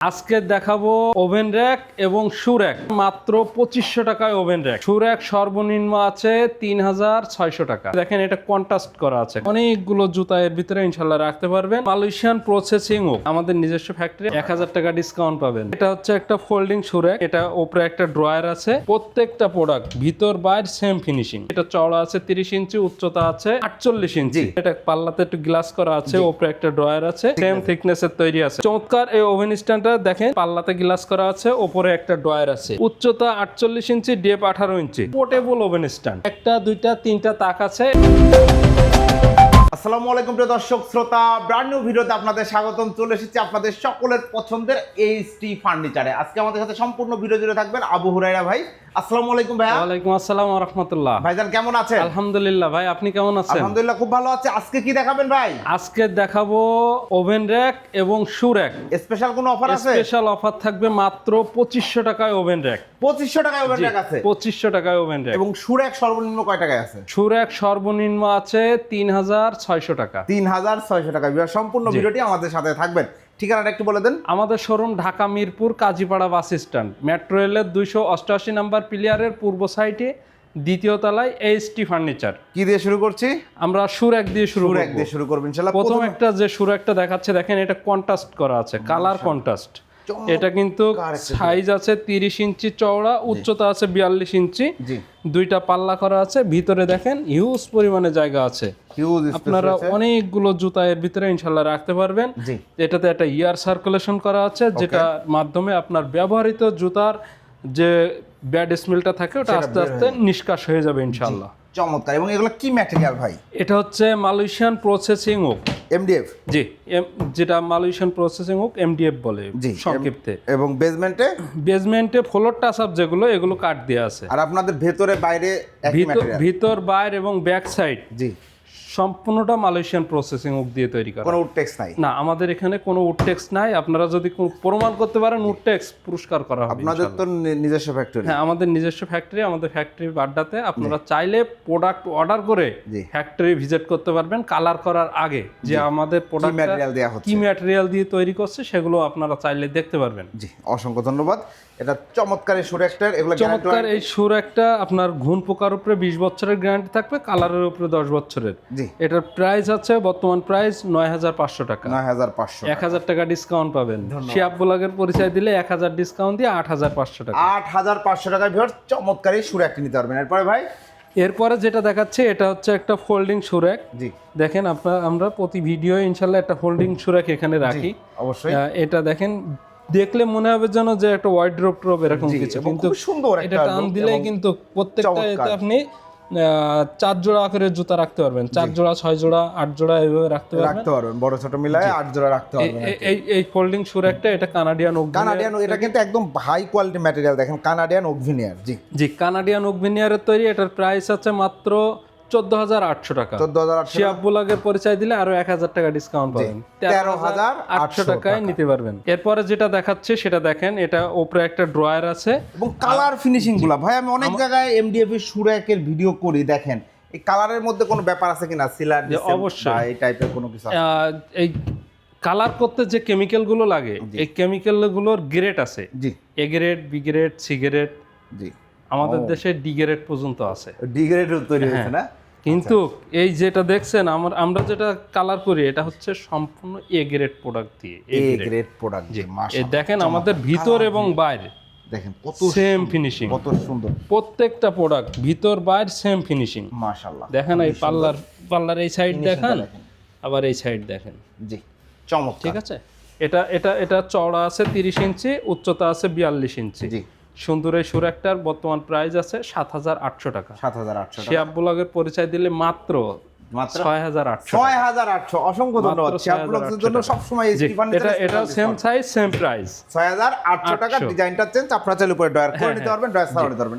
আজকে দেখাবো oven rack এবং শু র্যাক মাত্র 2500 টাকায় ওভেন র্যাক। শু র্যাক সর্বনিম্ন আছে 3600 টাকা। দেখেন এটা কন্ট্রাস্ট করা আছে, অনেকগুলো জুতা এর ভিতরে ইনশাল্লাহ রাখতে পারবেন। মালয়েশিয়ান প্রসেসিং ও আমাদের নিজস্ব ফ্যাক্টরি 1000 টাকা ডিসকাউন্ট পাবেন। এটা হচ্ছে একটা ফোল্ডিং শু র্যাক, এটা উপরে একটা ড্রয়ার আছে। প্রত্যেকটা প্রোডাক্ট ভিতর বাইর সেম ফিনিশিং। এটা চওড়া আছে 30 ইঞ্চি, উচ্চতা আছে 48 ইঞ্চি। এটা পাল্লাতে একটু গ্লাস করা আছে, উপরে একটা ড্রয়ার আছে, সেম থিকনেস এর তৈরি আছে। চমৎকার এই ওভেন স্ট্যান্ড দেখেন, পাল্লাতে গ্লাস করা আছে, উপরে একটা ড্রয়ার আছে, উচ্চতা 48 ইঞ্চি, ডেপ 18 ইঞ্চি। পোর্টেবল ওভেন স্ট্যান্ড, একটা দুইটা তিনটা তাক আছে। আসসালামু আলাইকুম প্রিয় দর্শক শ্রোতা, ব্র্যান্ড নিউ ভিডিওতে আপনাদের স্বাগতম। চলে এসেছি আপনাদের সকলের পছন্দের এইচটি ফার্নিচারে। আজকে আমাদের সাথে সম্পূর্ণ ভিডিও জুড়ে থাকবেন আবু হুরায়রা ভাই। আসসালামু আলাইকুম ভাই। ওয়ালাইকুম আসসালাম ওয়া রাহমাতুল্লাহ। ভাইজান কেমন আছেন? আলহামদুলিল্লাহ ভাই, আপনি কেমন আছেন? আলহামদুলিল্লাহ খুব ভালো আছে। আজকে কি দেখাবেন ভাই? আজকে দেখাবো ওভেন র্যাক এবং শু র্যাক। স্পেশাল কোনো অফার আছে? স্পেশাল অফার থাকবে মাত্র 2500 টাকায় ওভেন র্যাক। 2500 টাকায় ওভেন র্যাক আছে? 2500 টাকায় ওভেন র্যাক। এবং শু র্যাক সর্বনিম্ন কয় টাকায় আছে? শু র্যাক সর্বনিম্ন আছে 3600 টাকা। 3600 টাকা। সম্পূর্ণ ভিডিওটি আমাদের সাথে থাকবেন। ঠিকানাটা একটু বলে দেন। আমাদের showroom Dhaka Mirpur Kazipara bus stand, metro রেলের 288 নাম্বার পিলিয়ারের পূর্ব সাইডে দ্বিতীয় তলায় এইচটি ফার্নিচার। কি দিয়ে শুরু করছি? আমরা শু র্যাক দিয়ে শুরু করব। শু র্যাক দিয়ে শুরু করব ইনশাআল্লাহ। প্রথম একটা যে শু র্যাকটা দেখাচ্ছে, দেখেন এটা কন্ট্রাস্ট করা আছে, কালার কন্ট্রাস্ট। এটা কিন্তু সাইজ আছে 30 ইঞ্চি চওড়া, উচ্চতা আছে 42 ইঞ্চি, দুইটা পাল্লা করা আছে। ভিতরে দেখেন হিউজ পরিমাণে জায়গা আছে, আপনারা অনেকগুলো জুতা এর ভিতরে ইনশাল্লাহ রাখতে পারবেন। এটাতে একটা ইয়ার সার্কুলেশন করা আছে, যেটা মাধ্যমে আপনার ব্যবহৃত জুতার যে ব্যাড স্মেলটা থাকে ওটা আস্তে আস্তে নিষ্কাশ হয়ে যাবে ইনশাল্লাহ। চমৎকার। এবং এগুলো কি ম্যাটেরিয়াল ভাই? এটা হচ্ছে মালয়েশিয়ান প্রসেসিং ওক, এমডিএফ। জি, যেটা মালয়েশিয়ান প্রসেসিং ওক এমডিএফ বলে সংক্ষিপ্তে। এবং বেজমেন্টে ফ্লোর টাচ আপ যেগুলো, এগুলো কাট দেওয়া আছে। আর আপনাদের ভেতরে বাইরে একই ম্যাটেরিয়াল? ভিতর বাইরে এবং ব্যাক সাইড জি সম্পূর্ণটা মালয়েশিয়ান প্রসেসিং ওক দিয়ে তৈরি করা। কোনো উডটেক্স নাই? না, আমাদের এখানে কোনো উডটেক্স নাই। আপনারা যদি প্রমাণ করতে পারেন উডটেক্স, পুরস্কার করা হবে। আপনাদের তো নিজস্ব ফ্যাক্টরি? হ্যাঁ, আমাদের নিজস্ব ফ্যাক্টরি। আমাদের ফ্যাক্টরি বাড্ডাতে। আপনারা চাইলে প্রোডাক্ট অর্ডার করে ফ্যাক্টরি ভিজিট করতে পারবেন কালার করার আগে, যে আমাদের প্রোডাক্ট কি ম্যাটেরিয়াল দিয়ে তৈরি করছে সেগুলো আপনারা চাইলে দেখতে পারবেন। জি, অসংখ্য ধন্যবাদ। এটা চমৎকার এই শু র্যাকটার। এগুলো চমৎকার এই শু র্যাকটা আপনার ঘুণ পোকার উপরে 20 বছরের গ্যারান্টি থাকবে, কালারের উপরে 10 বছরের। জি, এটার প্রাইস আছে বর্তমান প্রাইস 9500 টাকা। 9500, 1000 টাকা ডিসকাউন্ট পাবেন। শিয়াব ব্লগের পরিচয় দিলে 1000 ডিসকাউন্ট দিয়ে 8500 টাকা। 8500 টাকায় ভিউয়ার চমৎকার এই শু র্যাকটি নিতে পারবেন। এরপরে ভাই? এরপরে যেটা দেখাচ্ছে এটা হচ্ছে একটা ফোল্ডিং শু র্যাক। জি, দেখেন আমরা প্রতি ভিডিও ইনশাল্লাহ একটা ফোল্ডিং শু র্যাক এখানে রাখি। অবশ্যই এটা দেখেন, দেখলে মনে হবে যেন যে একটা ওয়ার্ড্রোব ট্রপ এরকম কিছু, কিন্তু সুন্দর এটা টান দিলেই কিন্তু প্রত্যেকটা এতে আপনি 4 জোড়া করে জুতা রাখতে পারবেন। 4 জোড়া 6 জোড়া 8 জোড়া এইভাবে রাখতে পারবেন। বড় ছোট মিলায় 8 জোড়া রাখতে পারবেন। এই ফোল্ডিং শু র্যাকটা এটা কানাডিয়ান ওক। এটা কিন্তু একদম হাই কোয়ালিটি ম্যাটেরিয়াল। দেখেন কানাডিয়ান ওক ভিনিয়ার। জি, কানাডিয়ান ওক ভিনিয়ারের তৈরি। এটার প্রাইস আছে মাত্র 14800 টাকা। 14800। শিয়াব ব্লগের পরিচয় দিলে আরো 1000 টাকা ডিসকাউন্ট পাবেন। 13800 টাকায় নিতে পারবেন। এরপরে যেটা দেখাচ্ছে সেটা দেখেন, এটা উপরে একটা ড্রয়ার আছে এবং কালার ফিনিশিং গুলা ভাই, আমি অনেক জায়গায় এমডিএফ এর শু র্যাকের ভিডিও করি। দেখেন এই কালারের মধ্যে কোনো ব্যাপার আছে কিনা? সিলার অবশ্যই এই টাইপের কোনো কিছু আছে? এই কালার করতে যে কেমিক্যাল গুলো লাগে, এই কেমিক্যাল গুলোর গ্রেড আছে। জি, A grade, B grade, C grade. জি, আমাদের দেশে ডি গ্রেড পর্যন্ত আছে। ডি গ্রেড তৈরি হয়েছে না? কিন্তু এই যেটা দেখছেন আমরা যেটা কালার করি, এটা হচ্ছে সম্পূর্ণ এ গ্রেড প্রোডাক্ট দিয়ে। A grade product. জি, মাশাআল্লাহ। দেখেন আমাদের ভিতর এবং বাইরে দেখেন কত সেম ফিনিশিং, কত সুন্দর প্রত্যেকটা প্রোডাক্ট ভিতর বাইরে সেম ফিনিশিং। মাশাআল্লাহ। দেখেন এই পাল্লার এই সাইড দেখেন, আবার এই সাইড দেখেন। জি, চমৎকার। ঠিক আছে। এটা চওড়া আছে 30 ইঞ্চি, উচ্চতা আছে 42 ইঞ্চি। জি, সুন্দর এই শু র্যাকটার বর্তমান প্রাইস আছে 7800 টাকা। 7800 টাকা। শিয়াব ব্লগের পরিচয় দিলে মাত্র 6800। অসংখ্য ধন্যবাদ শিয়াব ব্লগের জন্য। সব সময় এটা সেম সাইজ সেম প্রাইস 6800 টাকা। ডিজাইনটা চেঞ্জ, আপনারা চাইলে উপরে ড্রয়ার করে নিতে পারবেন, ড্রয়ার সারাতে পারবেন।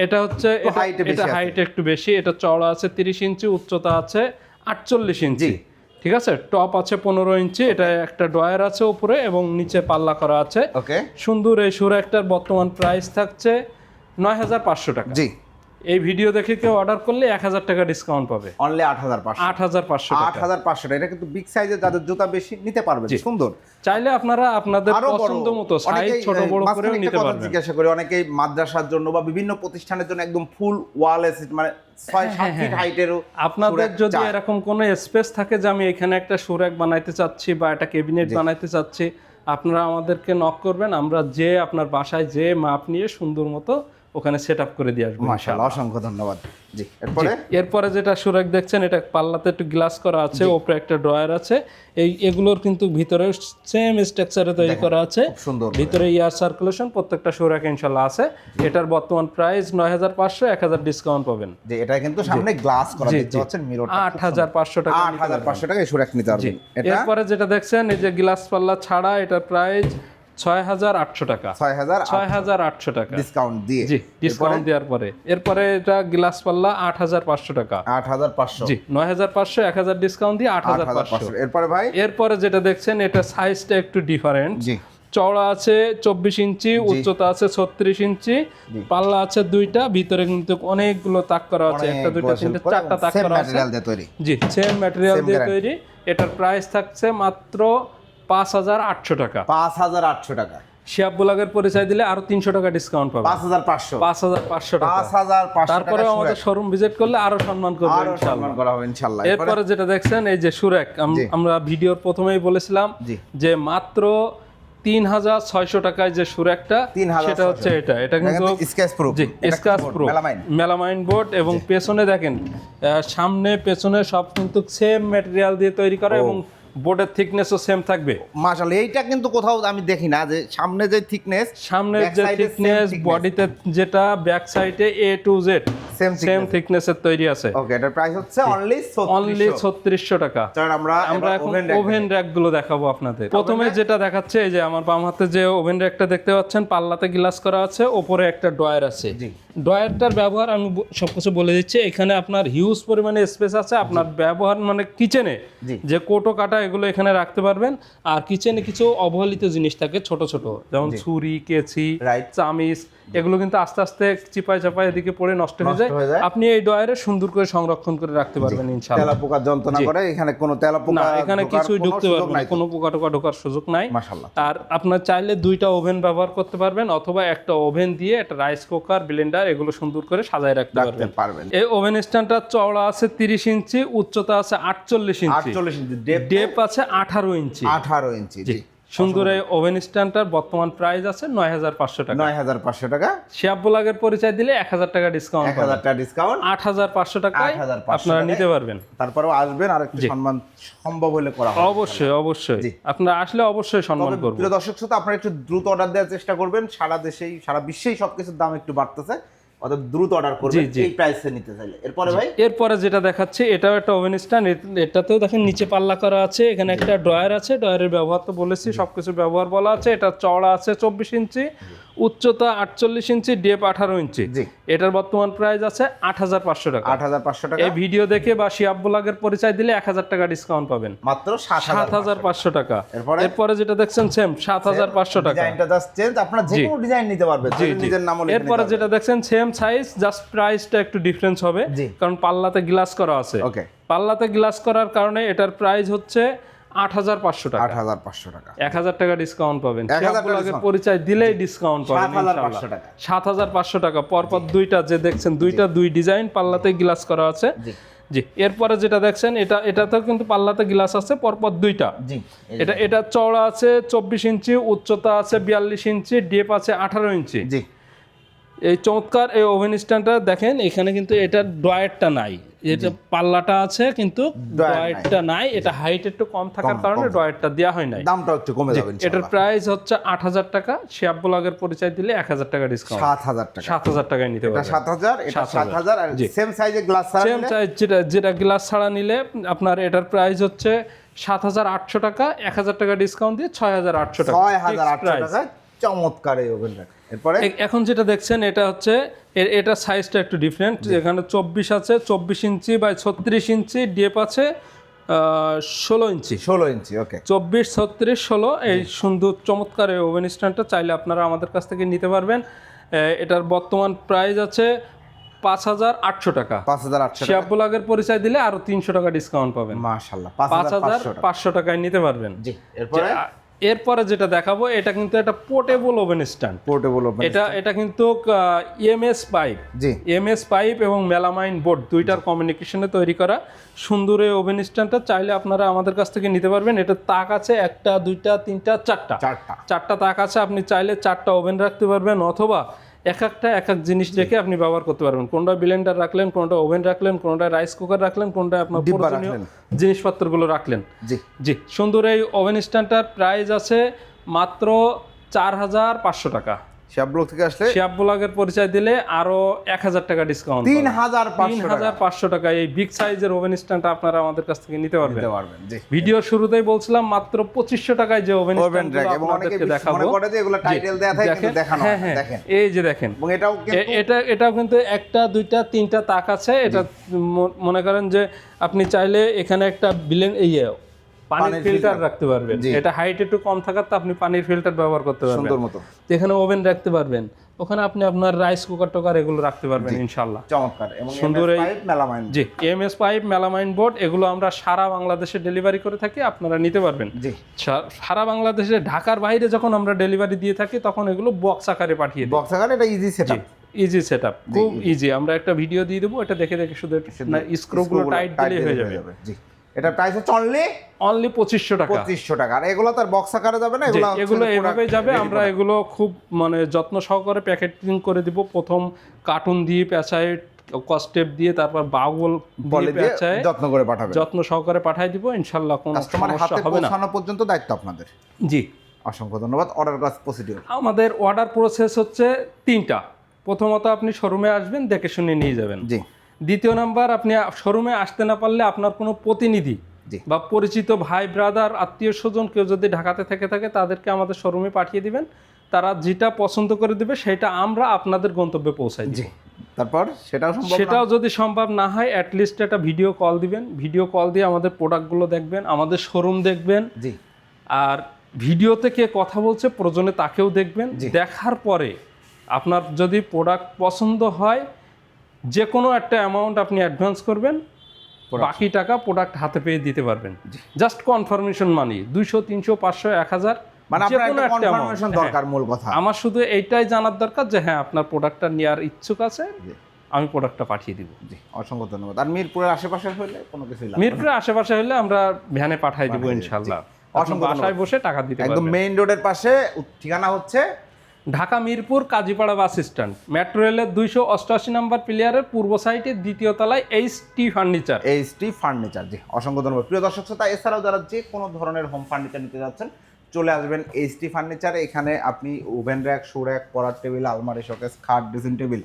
এটা হচ্ছে এটা হাইট একটু বেশি। এটা চওড়া আছে 30 ইঞ্চি, উচ্চতা আছে 48 ইঞ্চি। ঠিক আছে। টপ আছে 15 ইঞ্চি। এটা একটা ড্রয়ার আছে উপরে এবং নিচে পাল্লা করা আছে। ওকে। সুন্দর এই শু র্যাকটার বর্তমান প্রাইস থাকছে 9500 টাকা। জি, এই ভিডিও দেখে কেউ অর্ডার করলে 1000 টাকা ডিসকাউন্ট পাবে। অনলি 8500, 8500 টাকা। 8500 টাকা। এটা কিন্তু বিগ সাইজের, যাদের জুতা বেশি নিতে পারবেন, সুন্দর। চাইলে আপনারা আপনাদের আরো বড়, পছন্দ মতো সাইজ ছোট বড় করেও নিতে পারবেন। জিজ্ঞাসা করি অনেকেই মাদ্রাসার জন্য বা বিভিন্ন প্রতিষ্ঠানের জন্য একদম ফুল ওয়াল মানে 6-7 ফিট হাইটেরও আপনাদের যদি এরকম কোনো স্পেস থাকে যে আমি এখানে একটা সুরাক বানাইতে চাচ্ছি বা একটা ক্যাবিনেট বানাইতে চাচ্ছি, আপনারা আমাদেরকে নক করবেন, আমরা যে আপনার বাসায় যে মাপ নিয়ে সুন্দর মতো ওখানে সেট আপ করে দিয়ে আসবো। মাশাআল্লাহ, অসংখ্য ধন্যবাদ। জি, এরপরে যেটা সুরাক দেখছেন, এটা পাল্লাতে একটু গ্লাস করা আছে, উপরে একটা ড্রয়ার আছে। এগুলোর কিন্তু ভিতরে সেম স্ট্রাকচারে তৈরি করা আছে, সুন্দর। ভিতরে এয়ার সার্কুলেশন প্রত্যেকটা সুরাক ইনশাআল্লাহ আছে। এটার বর্তমান প্রাইস 9500, 1000 ডিসকাউন্ট পাবেন। যে এটা কিন্তু সামনে গ্লাস করা, দেখতে পাচ্ছেন মিরর, 8500 টাকা। 8500 টাকা এই সুরাক নিতে পারবেন। এরপরে যেটা দেখছেন, এই যে গ্লাস পাল্লা ছাড়া, এটার প্রাইস 6800 টাকা। 6800 টাকা ডিসকাউন্ট দিয়ে। জি, ডিসকাউন্ট দেওয়ার পরে। এরপরে এটা গ্লাস পাল্লা 8500 টাকা। 8500, জি, 9500, 1000 ডিসকাউন্ট দিয়ে 8500। এরপরে ভাই, এরপরে যেটা দেখছেন, এটা সাইজটা একটু ডিফারেন্ট। জি, চওড়া আছে 24 ইঞ্চি, উচ্চতা আছে 36 ইঞ্চি, পাল্লা আছে দুইটা, ভিতরে কিন্তু অনেকগুলো তাক করা আছে, একটা দুইটা তিনটা চারটা তাক করা আছে। জি, সেম ম্যাটেরিয়াল দিয়ে তৈরি। এটার প্রাইস থাকছে মাত্র 5800 টাকা। 5800 টাকা। শিয়াব ব্লগের পরিচয় দিলে আরো 300 টাকা ডিসকাউন্ট পাবে। 5500 টাকা। 5500 তারপরে আমাদের শোরুম ভিজিট করলে আরো সম্মান করবে ইনশাআল্লাহ। এরপরে যেটা দেখছেন, এই যে সুরাক, আমরা ভিডিওর প্রথমেই বলেছিলাম যে মাত্র 3600 টাকায় যে সুরাকটা, সেটা হচ্ছে এটা কিন্তু স্কেচ প্রুফ। জি, স্কেচ প্রুফ মেলামাইন বোর্ড। এবং পেছনে দেখেন, সামনে পেছনে সব কিন্তু সেম ম্যাটেরিয়াল দিয়ে তৈরি করা এবং বোর্ডের থিকনেসও সেম থাকবে। মাশাআল্লাহ, এইটা কিন্তু কোথাও আমি দেখি না যে সামনে যে থিকনেস, সামনে যে থিকনেস, বডিতে যেটা, ব্যাক সাইডে A to Z সেম থিকনেসের তৈরি আছে। ওকে, এটার প্রাইস হচ্ছে অনলি 3600 টাকা। আমরা এখন ওভেন র‍্যাক গুলো দেখাবো আপনাদের। প্রথমে যেটা দেখাচ্ছে, এই যে আমার বাম হাতে যে ওভেন র‍্যাকটা দেখতে পাচ্ছেন, পাল্লাতে গ্লাস করা আছে, উপরে একটা ড্রয়ার আছে। ড্রয়ারটার ব্যবহার আমি সবকিছু বলে দিচ্ছি। এখানে আপনার হিউজ পরিমাণে স্পেস আছে। আপনার ব্যবহার মানে কিচেনে যে কোটো কাটা এগুলো এখানে রাখতে পারবেন। আর কিচেনে কিছু অবহেলিত জিনিস থাকে ছোট ছোট, যেমন ছুরি, কেচি, চামিচ, এগুলো কিন্তু আস্তে আস্তে চিপায় চাপায় এদিকে পড়ে নষ্ট হয়ে যায়। আপনি এই ড্রয়ারে সুন্দর করে সংরক্ষণ করে রাখতে পারবেন ইনশাআল্লাহ। তেলাপোকা যন্ত্রণা করে এখানে কোনো তেলাপোকা না, এখানে কিছুই ঢুকতে পারবে না, কোনো পোকা টোকা ঢোকার সুযোগ নাই। মাশাআল্লাহ। আর আপনার চাইলে দুইটা ওভেন ব্যবহার করতে পারবেন, অথবা একটা ওভেন দিয়ে একটা রাইস কুকার, ব্লেন্ডার এগুলো সুন্দর করে সাজায় রাখতে পারবেন। এই ওভেন স্ট্যান্ডটা চওড়া আছে 30 ইঞ্চি, উচ্চতা আছে 48 ইঞ্চি, ডেপ আছে 18 ইঞ্চি। 18 ইঞ্চি। জি, সুন্দর এই ওভেন স্ট্যান্ডটার বর্তমান প্রাইস আছে 9500 টাকা। 9500 টাকা। শিয়াব ব্লগের পরিচয় দিলে 1000 টাকা ডিসকাউন্ট। 1000 টাকা ডিসকাউন্ট, 8500 টাকায় আপনারা নিতে পারবেন। তারপরেও আসবেন, আর একটু সম্মান সম্ভব হলে করা হবে। অবশ্যই অবশ্যই, আপনারা আসলে অবশ্যই সম্মান করব। প্রিয় দর্শক শ্রোতা, আপনারা একটু দ্রুত অর্ডার দেওয়ার চেষ্টা করবেন। সারা দেশেই, সারা বিশ্বেই সবকিছুর দাম একটু বাড়তেছে, অর্থাৎ দ্রুত অর্ডার করবেন এই প্রাইসে নিতে চাইলে। এরপরে ভাই, এরপরে যেটা দেখাচ্ছে, এটাও একটা ওভেন স্ট্যান্ড। এটাতেও দেখেন নিচে পাল্লা করা আছে, এখানে একটা ড্রয়ার আছে। ড্রয়ারের ব্যবহার তো বলেছি, সবকিছু ব্যবহার বলা আছে। এটা চওড়া আছে 24 ইঞ্চি, উচ্চতা 48 ইঞ্চি, ডেপ 18 ইঞ্চি। এটার বর্তমান প্রাইস আছে 8500 টাকা। 8500 টাকা। এই ভিডিও দেখে বা শিয়াব ব্লগের পরিচয় দিলে 1000 টাকা ডিসকাউন্ট পাবেন, মাত্র 7500 টাকা। এরপরে যেটা দেখছেন সেম 7500 টাকা। ডিজাইনটা জাস্ট চেঞ্জ, আপনারা যে কোনো ডিজাইন নিতে পারবেন, নিজের নাম লিখে। এরপরে যেটা দেখছেন সেম সাইজ, জাস্ট প্রাইসটা একটু ডিফারেন্স হবে, কারণ পাল্লাতে গ্লাস করা আছে। ওকে, পাল্লাতে গ্লাস করার কারণে এটার প্রাইস হচ্ছে 8500 টাকা। 8500 টাকা। 1000 টাকা ডিসকাউন্ট পাবেন। শিয়াব ব্লগের পরিচয় দিলেই ডিসকাউন্ট পাবেন ইনশাআল্লাহ। 7500 টাকা। পরপর দুইটা যে দেখছেন, দুই ডিজাইন পাল্লাতে গ্লাস করা আছে। জি, এরপরে যেটা দেখছেন, এটাতেও কিন্তু পাল্লাতে গ্লাস আছে, পরপর দুইটা। এটা চওড়া আছে 24 ইঞ্চি, উচ্চতা আছে 42 ইঞ্চি, ডেপ আছে 18 ইঞ্চি। এই চমৎকার এই ওভেন স্ট্যান্ডটা দেখেন, এখানে কিন্তু এটার ড্রয়ারটা নাই, এটা পাল্লাটা আছে কিন্তু ড্রয়ারটা নাই। এটা হাইট একটু কম থাকার কারণে ড্রয়ারটা দেওয়া হয় নাই। দামটা একটু কমে যাবে ইনশাআল্লাহ। এটার প্রাইস হচ্ছে 8000 টাকা। শিয়াব ব্লগের পরিচয় দিলে 1000 টাকা ডিসকাউন্ট। 7000 টাকা। 7000 টাকায় নিতে পারবেন। এটা 7000, এটা 7000। আর সেম সাইজে গ্লাস ছাড়া সেম সাইজ যেটা গ্লাস ছাড়া নিলে আপনার এটার প্রাইস হচ্ছে 7800 টাকা। 1000 টাকা ডিসকাউন্ট দিয়ে 6800 টাকা। 6800 টাকা। চমৎকার এই ওভেন র‍্যাক। এরপরে এখন যেটা দেখছেন, এটা হচ্ছে এটা সাইজটা একটু ডিফারেন্ট। এখানে 24 আছে, 24 ইঞ্চি বাই 36 ইঞ্চি, ডেপ আছে 16 ইঞ্চি। 16 ইঞ্চি। ওকে, 24, 36, 16 এই সুন্দর চমৎকার এই ওভেন স্ট্যান্ডটা চাইলে আপনারা আমাদের কাছ থেকে নিতে পারবেন। এটার বর্তমান প্রাইস আছে 5,800 টাকা। 5,800 শিহাব ব্লগের পরিচয় দিলে আরো 300 টাকা ডিসকাউন্ট পাবেন। মাশাআল্লাহ, 5,500 টাকায় নিতে পারবেন। জি, এরপরে এরপরে যেটা দেখাবো এটা কিন্তু একটা portable oven stand. Portable oven, এটা কিন্তু ইএমএস পাইপ, জি, ইএমএস পাইপ এবং মেলামাইন বোর্ড দুইটার কমিউনিকেশনে তৈরি করা সুন্দর এই ওভেন স্ট্যান্ডটা চাইলে আপনারা আমাদের কাছ থেকে নিতে পারবেন। এটা তাক আছে 1টা 2টা 3টা 4টা তাক আছে। আপনি চাইলে 4টা ওভেন রাখতে পারবেন, অথবা এক এক জিনিস রেখে আপনি ব্যবহার করতে পারবেন। কোনটা ব্লেন্ডার রাখলেন, কোনটা ওভেন রাখলেন, কোনটা রাইস কুকার রাখলেন, কোনটা আপনার প্রয়োজনীয় জিনিসপত্রগুলো রাখলেন। জি, সুন্দর এই ওভেন স্ট্যান্ডটার প্রাইস আছে মাত্র 4,500 টাকা। শিহাব ব্লগ থেকে আসলে শিহাব ব্লগের পরিচয় দিলে আরো 1,000 টাকা ডিসকাউন্ট, 3,500 টাকা এই বিগ সাইজের ওভেন স্ট্যান্ডটা আপনারা আমাদের কাছ থেকে নিতে পারবেন। জি, ভিডিও শুরুতেই বলছিলাম মাত্র 2,500 টাকায় যে ওভেন স্ট্যান্ড এবং অনেকে মনে করে যে এগুলো টাইটেল দেয়া থাকে কিন্তু দেখানো হয় না। দেখেন, এই যে দেখেন, এবং এটাও কিন্তু 1টা 2টা 3টা তাক আছে। এটা মনে করেন যে আপনি চাইলে এখানে একটা পানির ফিল্টার রাখতে পারবেন। এটা হাইট একটু কম থাকাতে আপনি পানির ফিল্টার ব্যবহার করতে পারবেন সুন্দর মতো। এখানে ওভেন রাখতে পারবেন, ওখানে আপনি আপনার রাইস কুকার টোকার এগুলো রাখতে পারবেন ইনশাআল্লাহ। চমৎকার। এবং সুন্দর এই মেলামাইন, জি, এমএস পাইপ মেলামাইন বোর্ড এগুলো আমরা সারা বাংলাদেশে ডেলিভারি করে থাকি, আপনারা নিতে পারবেন। জি, সারা বাংলাদেশে, ঢাকার বাইরে যখন আমরা ডেলিভারি দিয়ে থাকি তখন এগুলো বক্স আকারে পাঠিয়ে দিই। বক্স আকারে, এটা ইজি সেটআপ, ইজি সেটআপ, খুব ইজি। আমরা একটা ভিডিও দিয়ে দেবো, এটা দেখে দেখে শুধু স্ক্রুগুলো টাইট দিলেই হয়ে যাবে। জি, এটা প্রাইস হচ্ছে অনলি 2,500 টাকা। 2,500 টাকা। আর এগুলো তার বক্স আকারে যাবে না, এগুলো এইভাবেই যাবে। আমরা এগুলো খুব যত্ন সহকারে প্যাকেটিং করে দিব। প্রথম কার্টুন দিয়ে পেঁচায়, কস্টেপ দিয়ে, তারপর বাউল বলে পেঁচায় যত্ন সহকারে পাঠিয়ে দিব ইনশাআল্লাহ। কোনো সমস্যা হবে না। পৌঁছানো পর্যন্ত দায়িত্ব আপনাদের। জি, অসংখ্য ধন্যবাদ। অর্ডার কাজ প্রসিডিউর, আমাদের অর্ডার প্রসেস হচ্ছে 3টা। প্রথমত আপনি শোরুমে আসবেন, দেখে শুনে নিয়ে যাবেন। জি। দ্বিতীয় নাম্বার, আপনি শোরুমে আসতে না পারলে আপনার কোনো প্রতিনিধি বা পরিচিত ভাই ব্রাদার আত্মীয় স্বজন কেউ যদি ঢাকাতে থেকে থাকে তাদেরকে আমাদের শোরুমে পাঠিয়ে দিবেন। তারা যেটা পছন্দ করে দেবে সেটা আমরা আপনাদের গন্তব্যে পৌঁছাই দিই। তারপর সেটাও যদি সম্ভব না হয় অ্যাটলিস্ট একটা ভিডিও কল দিবেন। ভিডিও কল দিয়ে আমাদের প্রোডাক্টগুলো দেখবেন, আমাদের শোরুম দেখবেন। জি। আর ভিডিওতে কে কথা বলছে প্রয়োজনে তাকেও দেখবেন। দেখার পরে আপনার যদি প্রোডাক্ট পছন্দ হয় যে কোনো একটা অ্যামাউন্ট আপনি অ্যাডভান্স করবেন, বাকি টাকা প্রোডাক্ট হাতে পেয়ে দিতে পারবেন। জাস্ট কনফার্মেশন মানি 200, 300, 500, 1,000, মানে আপনার একটা কনফার্মেশন দরকার। মূল কথা আমার শুধু এইটাই জানার দরকার যে হ্যাঁ আপনার প্রোডাক্টটা নেওয়ার ইচ্ছুক আছে, আমি প্রোডাক্টটা পাঠিয়ে দিব। জি, অসংখ্য ধন্যবাদ। আর মিরপুরের আশেপাশে হলে কোনো কিছু লাগবে না, মিরপুরের আশেপাশে হলে আমরা ভ্যানে পাঠিয়ে দিব ইনশাআল্লাহ। বাসায় বসে টাকা দিতে পারবেন। একদম মেইন রোডের পাশে। ঠিকানা হচ্ছে Dhaka Mirpur Kazipara bus stand, metro রেলের 288 নম্বর প্লেয়ারের পূর্ব সাইডে দ্বিতীয় তলায় এইচটি ফার্নিচার। জি, অসংখ্য ধন্যবাদ। প্রিয় দর্শক শ্রোতা, এছাড়াও যারা যে কোনো ধরনের হোম ফার্নিচার নিতে যাচ্ছেন চলে আসবেন এইচটি ফার্নিচারে। এখানে আপনি ওভেন র্যাক, শো র্যাক, পড়ার টেবিল, আলমারি, শোকেস, খাট, ড্রেসিং টেবিল,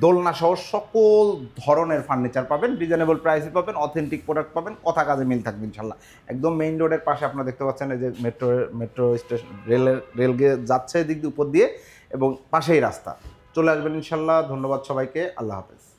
দোলনা সহ সকল ধরনের ফার্নিচার পাবেন। রিজনেবল প্রাইসে পাবেন, অথেন্টিক প্রোডাক্ট পাবেন, কথা কাজে মিল থাকবে ইনশাল্লাহ। একদম মেইন রোডের পাশে আপনারা দেখতে পাচ্ছেন এই যে মেট্রো স্টেশন, রেলগে যাচ্ছে এদিক দিয়ে উপর দিয়ে, এবং পাশেই রাস্তা। চলে আসবেন ইনশাল্লাহ। ধন্যবাদ সবাইকে। আল্লাহ হাফেজ।